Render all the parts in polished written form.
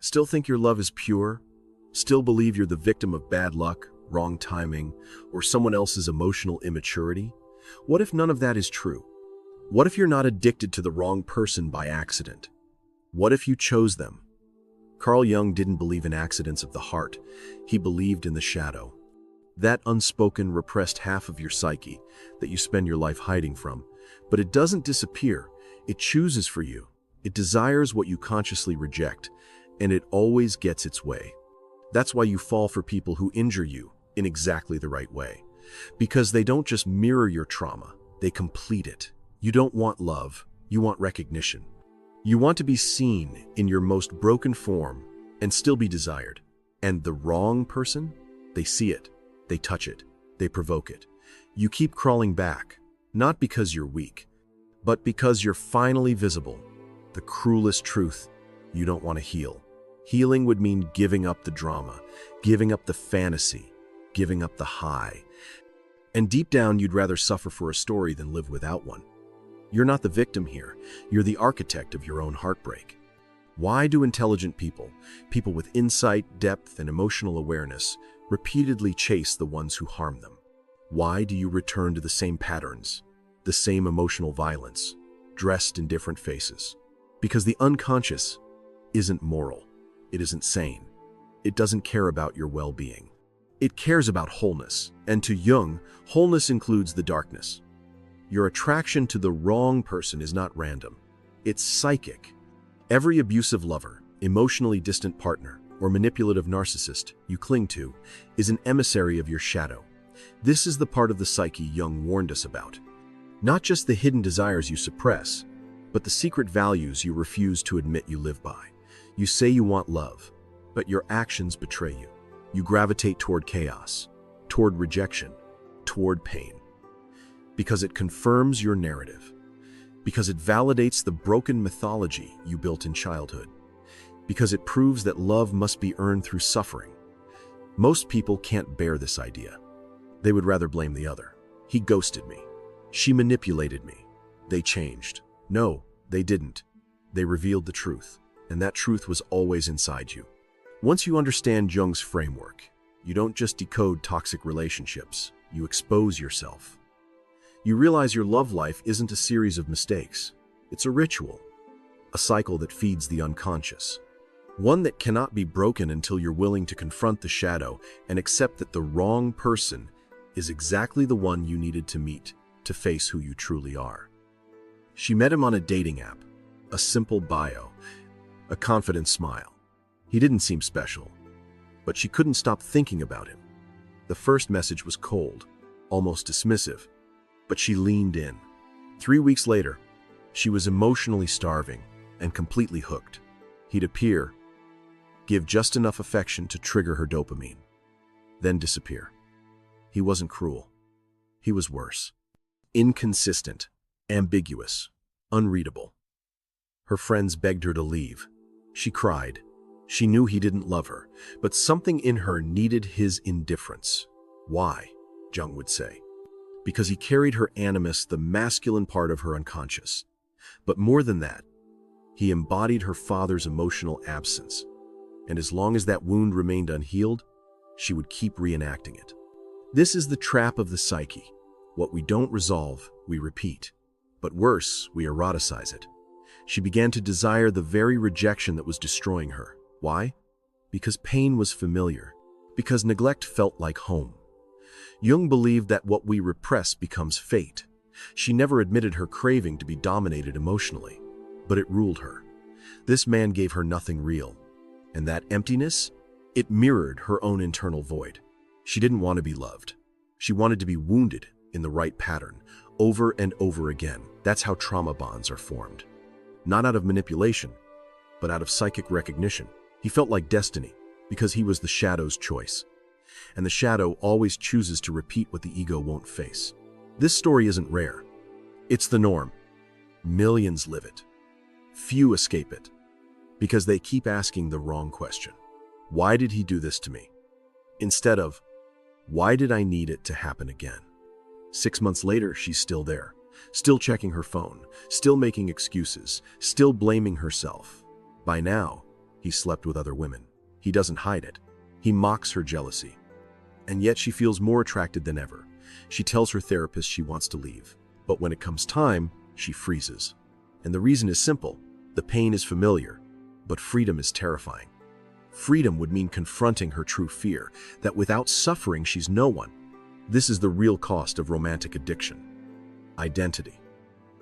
Still think your love is pure? Still believe you're the victim of bad luck, wrong timing, or someone else's emotional immaturity? What if none of that is true? What if you're not addicted to the wrong person by accident? What if you chose them? Carl Jung didn't believe in accidents of the heart. He believed in the shadow. That unspoken, repressed half of your psyche that you spend your life hiding from. But it doesn't disappear. It chooses for you. It desires what you consciously reject, and it always gets its way. That's why you fall for people who injure you in exactly the right way. Because they don't just mirror your trauma, they complete it. You don't want love, you want recognition. You want to be seen in your most broken form and still be desired. And the wrong person? They see it, they touch it, they provoke it. You keep crawling back, not because you're weak, but because you're finally visible. The cruelest truth, you don't want to heal. Healing would mean giving up the drama, giving up the fantasy, giving up the high. And deep down, you'd rather suffer for a story than live without one. You're not the victim here. You're the architect of your own heartbreak. Why do intelligent people, people with insight, depth, and emotional awareness, repeatedly chase the ones who harm them? Why do you return to the same patterns, the same emotional violence, dressed in different faces? Because the unconscious isn't moral. It isn't sane. It doesn't care about your well-being. It cares about wholeness. And to Jung, wholeness includes the darkness. Your attraction to the wrong person is not random. It's psychic. Every abusive lover, emotionally distant partner, or manipulative narcissist you cling to is an emissary of your shadow. This is the part of the psyche Jung warned us about. Not just the hidden desires you suppress, but the secret values you refuse to admit you live by. You say you want love, but your actions betray you. You gravitate toward chaos, toward rejection, toward pain. Because it confirms your narrative. Because it validates the broken mythology you built in childhood. Because it proves that love must be earned through suffering. Most people can't bear this idea. They would rather blame the other. He ghosted me. She manipulated me. They changed. No, they didn't. They revealed the truth. And that truth was always inside you. Once you understand Jung's framework, you don't just decode toxic relationships, you expose yourself. You realize your love life isn't a series of mistakes. It's a ritual, a cycle that feeds the unconscious. One that cannot be broken until you're willing to confront the shadow and accept that the wrong person is exactly the one you needed to meet to face who you truly are. She met him on a dating app, a simple bio, a confident smile. He didn't seem special, but she couldn't stop thinking about him. The first message was cold, almost dismissive, but she leaned in. 3 weeks later, she was emotionally starving and completely hooked. He'd appear, give just enough affection to trigger her dopamine, then disappear. He wasn't cruel. He was worse. Inconsistent, ambiguous, unreadable. Her friends begged her to leave. She cried. She knew he didn't love her, but something in her needed his indifference. Why? Jung would say. Because he carried her animus, the masculine part of her unconscious. But more than that, he embodied her father's emotional absence. And as long as that wound remained unhealed, she would keep reenacting it. This is the trap of the psyche. What we don't resolve, we repeat. But worse, we eroticize it. She began to desire the very rejection that was destroying her. Why? Because pain was familiar. Because neglect felt like home. Jung believed that what we repress becomes fate. She never admitted her craving to be dominated emotionally, but it ruled her. This man gave her nothing real. And that emptiness, it mirrored her own internal void. She didn't want to be loved. She wanted to be wounded in the right pattern, over and over again. That's how trauma bonds are formed. Not out of manipulation, but out of psychic recognition. He felt like destiny, because he was the shadow's choice. And the shadow always chooses to repeat what the ego won't face. This story isn't rare. It's the norm. Millions live it. Few escape it, because they keep asking the wrong question. Why did he do this to me? Instead of, why did I need it to happen again? 6 months later, she's still there, still checking her phone, still making excuses, still blaming herself. By now, He slept with other women. He doesn't hide it. He mocks her jealousy. And yet she feels more attracted than ever. She tells her therapist she wants to leave. But when it comes time, she freezes. And the reason is simple. The pain is familiar, but freedom is terrifying. Freedom would mean confronting her true fear, that without suffering she's no one. This is the real cost of romantic addiction. Identity.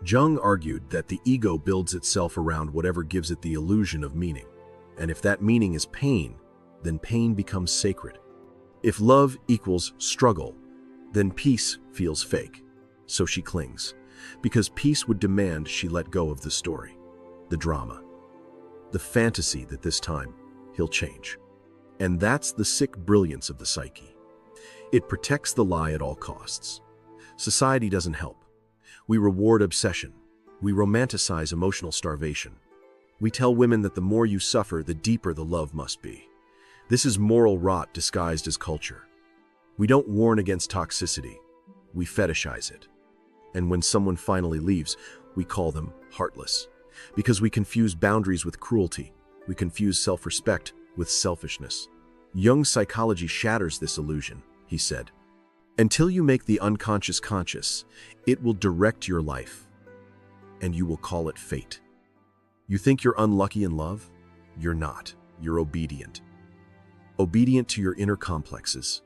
Jung argued that the ego builds itself around whatever gives it the illusion of meaning. And if that meaning is pain, then pain becomes sacred. If love equals struggle, then peace feels fake. So she clings, because peace would demand she let go of the story, the drama, the fantasy that this time he'll change. And that's the sick brilliance of the psyche. It protects the lie at all costs. Society doesn't help. We reward obsession. We romanticize emotional starvation. We tell women that the more you suffer, the deeper the love must be. This is moral rot disguised as culture. We don't warn against toxicity. We fetishize it. And when someone finally leaves, we call them heartless. Because we confuse boundaries with cruelty. We confuse self-respect with selfishness. Jung's psychology shatters this illusion, he said. Until you make the unconscious conscious, it will direct your life. And you will call it fate. You think you're unlucky in love? You're not. You're obedient. Obedient to your inner complexes,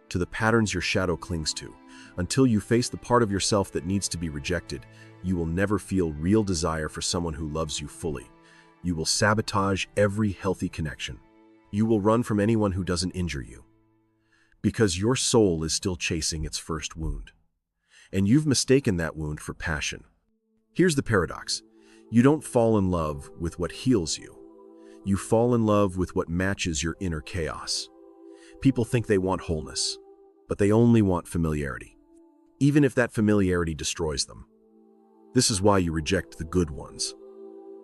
to the patterns your shadow clings to. Until you face the part of yourself that needs to be rejected, you will never feel real desire for someone who loves you fully. You will sabotage every healthy connection. You will run from anyone who doesn't injure you. Because your soul is still chasing its first wound. And you've mistaken that wound for passion. Here's the paradox. You don't fall in love with what heals you. You fall in love with what matches your inner chaos. People think they want wholeness, but they only want familiarity, even if that familiarity destroys them. This is why you reject the good ones,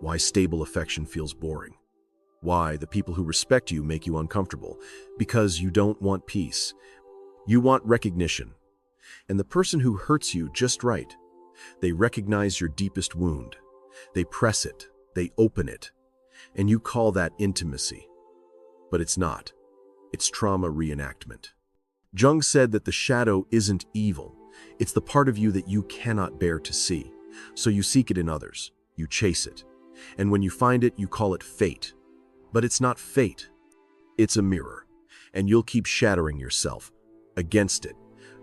why stable affection feels boring, why the people who respect you make you uncomfortable, because you don't want peace. You want recognition, and the person who hurts you just right, they recognize your deepest wound. They press it, they open it, and you call that intimacy. But it's not. It's trauma reenactment. Jung said that the shadow isn't evil. It's the part of you that you cannot bear to see. So you seek it in others. You chase it. And when you find it, you call it fate. But it's not fate. It's a mirror. And you'll keep shattering yourself against it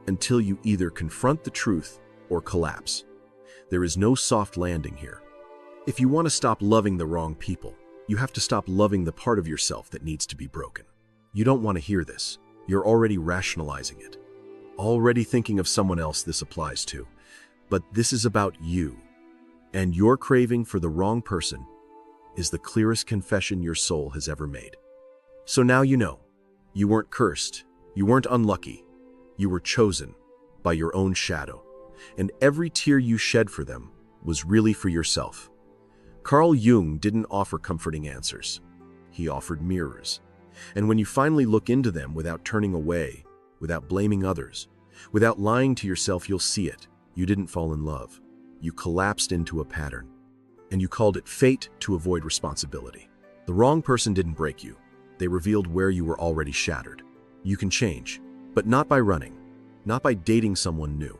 until you either confront the truth or collapse. There is no soft landing here. If you want to stop loving the wrong people, you have to stop loving the part of yourself that needs to be broken. You don't want to hear this. You're already rationalizing it. Already thinking of someone else this applies to. But this is about you. And your craving for the wrong person is the clearest confession your soul has ever made. So now you know. You weren't cursed. You weren't unlucky. You were chosen by your own shadow. And every tear you shed for them was really for yourself. Carl Jung didn't offer comforting answers. He offered mirrors. And when you finally look into them without turning away, without blaming others, without lying to yourself, you'll see it. You didn't fall in love. You collapsed into a pattern. And you called it fate to avoid responsibility. The wrong person didn't break you. They revealed where you were already shattered. You can change, but not by running, not by dating someone new,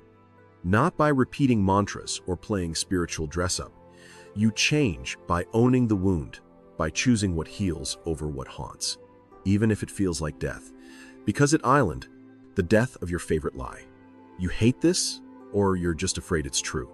not by repeating mantras or playing spiritual dress-up. You change by owning the wound, by choosing what heals over what haunts, even if it feels like death. Because at Island, the death of your favorite lie. You hate this, or you're just afraid it's true.